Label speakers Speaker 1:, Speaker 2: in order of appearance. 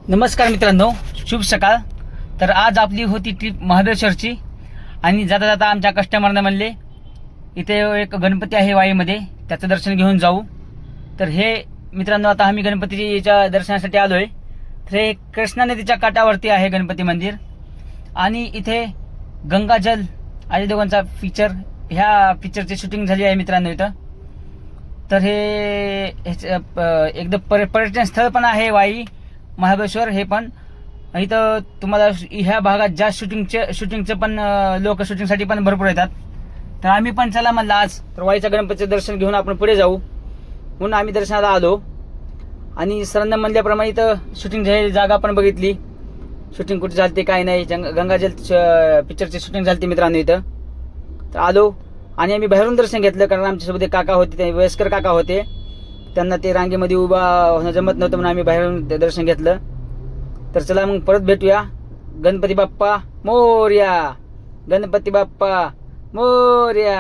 Speaker 1: नमस्कार मित्रांनो, शुभ सकाळ. तर आज आपली होती ट्रिप महाबळेश्वरची आणि जाता जाता आमच्या कस्टमरने म्हणले इथे एक गणपती आहे वाईमध्ये, त्याचं दर्शन घेऊन जाऊ. तर हे मित्रांनो, आता आम्ही गणपतीच्या दर्शनासाठी आलो आहे. तर हे कृष्णा नदीच्या काठावरती आहे गणपती मंदिर आणि इथे गंगाजल अजय देवगणचा पिक्चर, ह्या पिक्चरची शूटिंग झाली आहे मित्रांनो इथं. तर हे एकदम पर्यटन स्थळ पण आहे वाई महाबळेश्वर. हे पण इथं तुम्हाला ह्या भागात जास्त शूटिंगचं पण लोक शूटिंगसाठी पण भरपूर येतात. तर आम्ही पण चला म्हणलं आज तर वाईच्या गणपतीचं दर्शन घेऊन आपण पुढे जाऊ म्हणून आम्ही दर्शनाला आलो. आणि सरांना म्हणल्याप्रमाणे इथं शूटिंग झालेली जागा पण बघितली, शूटिंग कुठे झालते काय नाही. गंगाजल पिक्चरची शूटिंग झालती मित्रांनो इथं. तर आलो आणि आम्ही बाहेरून दर्शन घेतलं, कारण आमच्यासोबत एक काका होते, ते वयस्कर काका होते, त्यांना ते रांगेमध्ये उभा होणं जमत नव्हतं म्हणून आम्ही बाहेरून ते दर्शन घेतलं. तर चला मग परत भेटूया. गणपती बाप्पा मोरया, गणपती बाप्पा मोरया.